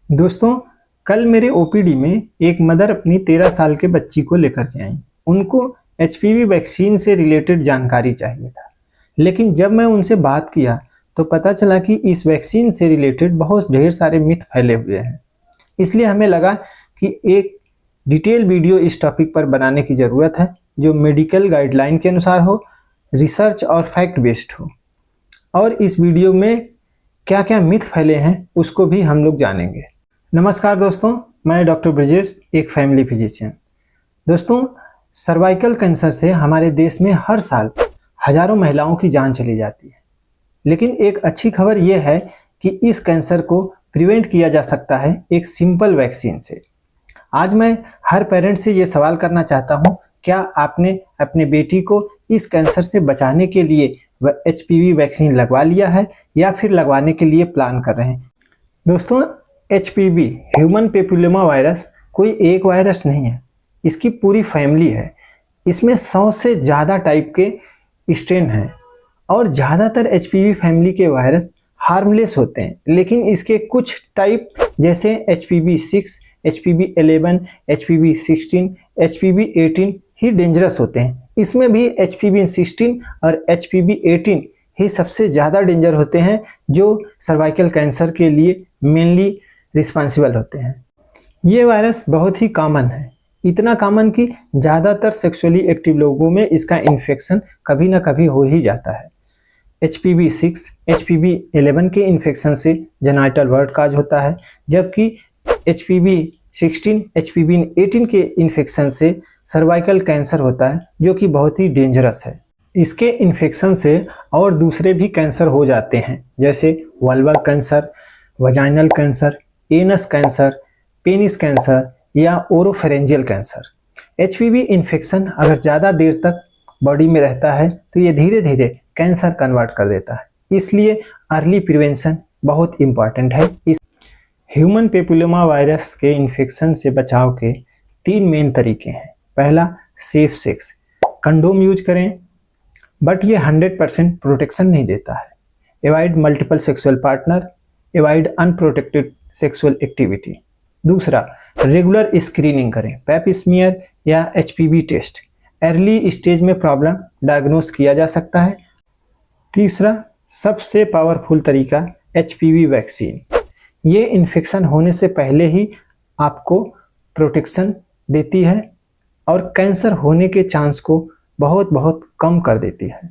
दोस्तों, कल मेरे ओपीडी में एक मदर अपनी 13 साल के बच्ची को लेकर के आई। उनको एचपीवी वैक्सीन से रिलेटेड जानकारी चाहिए था, लेकिन जब मैं उनसे बात किया तो पता चला कि इस वैक्सीन से रिलेटेड बहुत ढेर सारे मिथ फैले हुए हैं। इसलिए हमें लगा कि एक डिटेल वीडियो इस टॉपिक पर बनाने की ज़रूरत है, जो मेडिकल गाइडलाइन के अनुसार हो, रिसर्च और फैक्ट बेस्ड हो। और इस वीडियो में क्या क्या मिथ फैले हैं उसको भी हम लोग जानेंगे। नमस्कार दोस्तों, मैं डॉक्टर ब्रजेश, एक फैमिली फिजिशियन। दोस्तों, सर्वाइकल कैंसर से हमारे देश में हर साल हजारों महिलाओं की जान चली जाती है, लेकिन एक अच्छी खबर यह है कि इस कैंसर को प्रिवेंट किया जा सकता है एक सिंपल वैक्सीन से। आज मैं हर पेरेंट से ये सवाल करना चाहता हूँ, क्या आपने अपने बेटी को इस कैंसर से बचाने के लिए एचपीवी वैक्सीन लगवा लिया है या फिर लगवाने के लिए प्लान कर रहे हैं? दोस्तों, एचपीवी ह्यूमन पेपिलोमा वायरस कोई एक वायरस नहीं है, इसकी पूरी फैमिली है। इसमें 100 से ज़्यादा टाइप के स्ट्रेन हैं और ज़्यादातर एचपीवी फैमिली के वायरस हार्मलेस होते हैं, लेकिन इसके कुछ टाइप जैसे एचपीवी 6, एचपीवी 11, एचपीवी 16, एचपीवी 18 ही डेंजरस होते हैं। इसमें भी एचपीवी 16 और एचपीवी 18 ही सबसे ज़्यादा डेंजर होते हैं, जो सर्वाइकल कैंसर के लिए मेनली रिस्पॉन्सिबल होते हैं। ये वायरस बहुत ही कॉमन है, इतना कॉमन कि ज़्यादातर सेक्सुअली एक्टिव लोगों में इसका इन्फेक्शन कभी ना कभी हो ही जाता है। एचपीवी 6, एचपीवी 11 के इन्फेक्शन से जेनाइटल वर्ट काज होता है, जबकि एचपीवी 16, एचपीवी 18 के इन्फेक्शन से सर्वाइकल कैंसर होता है, जो कि बहुत ही डेंजरस है। इसके इन्फेक्शन से और दूसरे भी कैंसर हो जाते हैं, जैसे vulvar cancer, vaginal cancer, anus cancer, penis cancer या ओरोफेरेंजियल कैंसर। एचपीवी इन्फेक्शन अगर ज़्यादा देर तक बॉडी में रहता है तो ये धीरे धीरे कैंसर कन्वर्ट कर देता है। इसलिए अर्ली प्रिवेंशन बहुत इम्पॉर्टेंट है। इस ह्यूमन पेपिलोमा वायरस के इन्फेक्शन से बचाव के 3 मेन तरीके हैं। पहला, सेफ सेक्स। कंडोम यूज करें, बट ये 100% प्रोटेक्शन नहीं देता है। Avoid multiple sexual partner, avoid unprotected sexual activity. दूसरा, रेगुलर स्क्रीनिंग करें, पैप स्मीयर या एचपीवी टेस्ट। अर्ली स्टेज में प्रॉब्लम डायग्नोस किया जा सकता है। तीसरा, सबसे पावरफुल तरीका, एचपीवी वैक्सीन। ये इन्फेक्शन होने से पहले ही आपको प्रोटेक्शन देती है और कैंसर होने के चांस को बहुत बहुत कम कर देती है।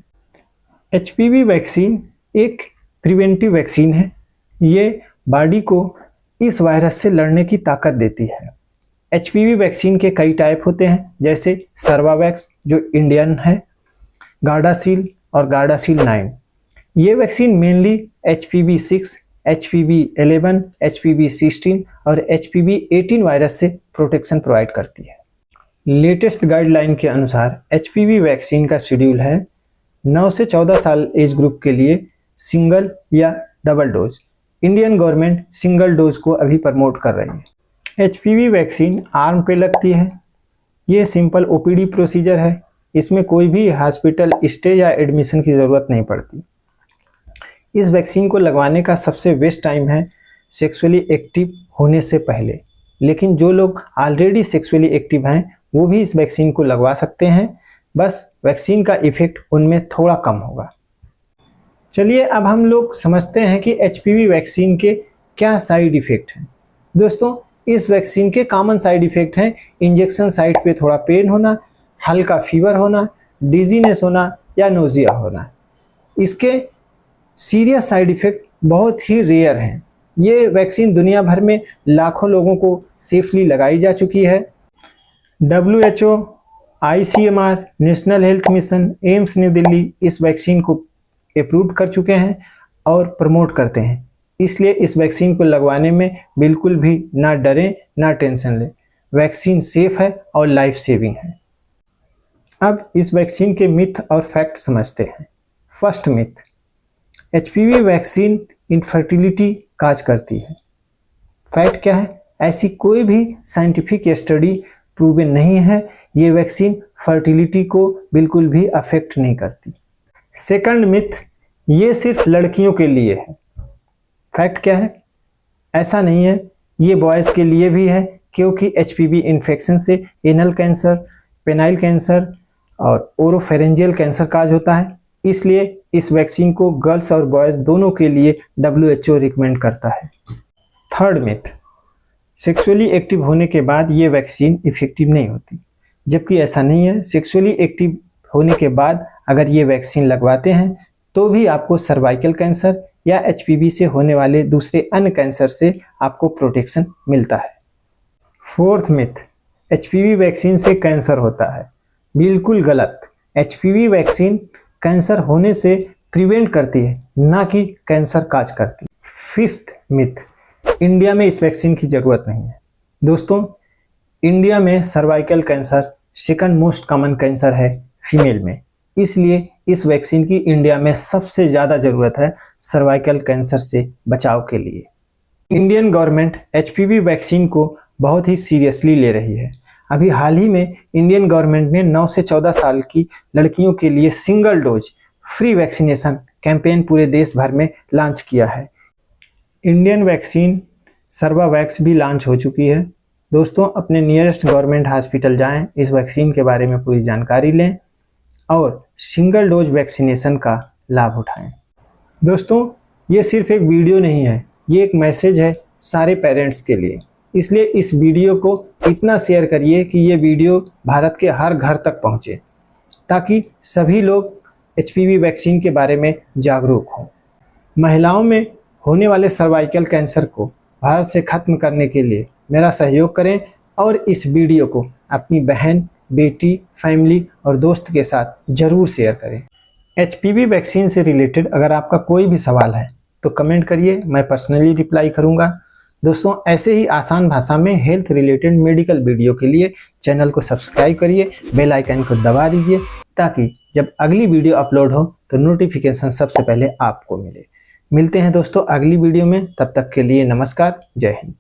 एचपीवी वैक्सीन एक प्रिवेंटिव वैक्सीन है। ये बॉडी को इस वायरस से लड़ने की ताकत देती है। एचपीवी वैक्सीन के कई टाइप होते हैं, जैसे सर्वावैक्स जो इंडियन है, गार्डासिल और गार्डासिल 9। ये vaccine mainly HPV 6, HPV 11, HPV 16 और एचपीवी 18 वायरस से प्रोटेक्शन प्रोवाइड करती है। लेटेस्ट गाइडलाइन के अनुसार एचपीवी वैक्सीन का शेड्यूल है 9 से 14 साल एज ग्रुप के लिए सिंगल या double dose. Indian government single dose को अभी प्रमोट कर रही है। एचपीवी वैक्सीन आर्म पे लगती है। ये सिंपल ओपीडी प्रोसीजर है, इसमें कोई भी हॉस्पिटल स्टे या एडमिशन की ज़रूरत नहीं पड़ती। इस वैक्सीन को लगवाने का सबसे बेस्ट टाइम है सेक्सुअली एक्टिव होने से पहले, लेकिन जो लोग ऑलरेडी सेक्सुअली एक्टिव हैं वो भी इस वैक्सीन को लगवा सकते हैं, बस वैक्सीन का इफेक्ट उनमें थोड़ा कम होगा। चलिए अब हम लोग समझते हैं कि एचपीवी वैक्सीन के क्या साइड इफ़ेक्ट हैं। दोस्तों, इस वैक्सीन के कॉमन साइड इफ़ेक्ट हैं इंजेक्शन साइट पे थोड़ा पेन होना, हल्का फीवर होना, डिजीनेस होना या नोजिया होना। इसके सीरियस साइड इफ़ेक्ट बहुत ही रेयर हैं। ये वैक्सीन दुनिया भर में लाखों लोगों को सेफली लगाई जा चुकी है। WHO, ICMR, national health mission, AIIMS new Delhi इस वैक्सीन को अप्रूव कर चुके हैं और प्रमोट करते हैं। इसलिए इस वैक्सीन को लगवाने में बिल्कुल भी ना डरें, ना टेंशन लें। वैक्सीन सेफ है और लाइफ सेविंग है। अब इस वैक्सीन के मिथ और फैक्ट समझते हैं। First myth, HPV vaccine infertility cause करती है। फैक्ट क्या है? ऐसी कोई भी साइंटिफिक स्टडी प्रूवन नहीं है। ये वैक्सीन फर्टिलिटी को बिल्कुल भी अफेक्ट नहीं करती। सेकंड मिथ, ये सिर्फ लड़कियों के लिए है। फैक्ट क्या है? ऐसा नहीं है, ये बॉयज़ के लिए भी है क्योंकि एचपीवी इन्फेक्शन से एनल कैंसर, पेनाइल कैंसर और ओरोफेरेंजियल कैंसर काज होता है। इसलिए इस वैक्सीन को गर्ल्स और बॉयज़ दोनों के लिए WHO रिकमेंड करता है। थर्ड मिथ, सेक्सुअली एक्टिव होने के बाद ये वैक्सीन इफेक्टिव नहीं होती, जबकि ऐसा नहीं है। सेक्सुअली एक्टिव होने के बाद अगर ये वैक्सीन लगवाते हैं तो भी आपको सर्वाइकल कैंसर या एचपीवी से होने वाले दूसरे अन्य कैंसर से आपको प्रोटेक्शन मिलता है। फोर्थ मिथ, एचपीवी वैक्सीन से कैंसर होता है। बिल्कुल गलत। एचपीवी वैक्सीन कैंसर होने से प्रिवेंट करती है, ना कि कैंसर काज करती है। फिफ्थ मिथ, इंडिया में इस वैक्सीन की ज़रूरत नहीं है। दोस्तों, इंडिया में cervical cancer second most common cancer है फीमेल में, इसलिए इस वैक्सीन की इंडिया में सबसे ज़्यादा ज़रूरत है सर्वाइकल कैंसर से बचाव के लिए। इंडियन गवर्नमेंट एचपीवी वैक्सीन को बहुत ही सीरियसली ले रही है। अभी हाल ही में इंडियन गवर्नमेंट ने 9 से 14 साल की लड़कियों के लिए single dose free vaccination campaign पूरे देश भर में लॉन्च किया है। इंडियन वैक्सीन सर्वावैक्स भी लॉन्च हो चुकी है। दोस्तों, अपने नियरेस्ट गवर्नमेंट हॉस्पिटल जाएं, इस वैक्सीन के बारे में पूरी जानकारी लें और सिंगल डोज वैक्सीनेशन का लाभ उठाएं। दोस्तों, ये सिर्फ एक वीडियो नहीं है, ये एक मैसेज है सारे पेरेंट्स के लिए। इसलिए इस वीडियो को इतना शेयर करिए कि ये वीडियो भारत के हर घर तक पहुंचे, ताकि सभी लोग एचपीवी वैक्सीन के बारे में जागरूक हों। महिलाओं में होने वाले सर्वाइकल कैंसर को भारत से खत्म करने के लिए मेरा सहयोग करें और इस वीडियो को अपनी बहन, बेटी, फैमिली और दोस्त के साथ ज़रूर शेयर करें। एचपीवी वैक्सीन से रिलेटेड अगर आपका कोई भी सवाल है तो कमेंट करिए, मैं पर्सनली रिप्लाई करूंगा। दोस्तों, ऐसे ही आसान भाषा में हेल्थ रिलेटेड मेडिकल वीडियो के लिए चैनल को सब्सक्राइब करिए, बेल आइकन को दबा दीजिए, ताकि जब अगली वीडियो अपलोड हो तो नोटिफिकेशन सबसे पहले आपको मिले। मिलते हैं दोस्तों अगली वीडियो में, तब तक के लिए नमस्कार, जय हिंद।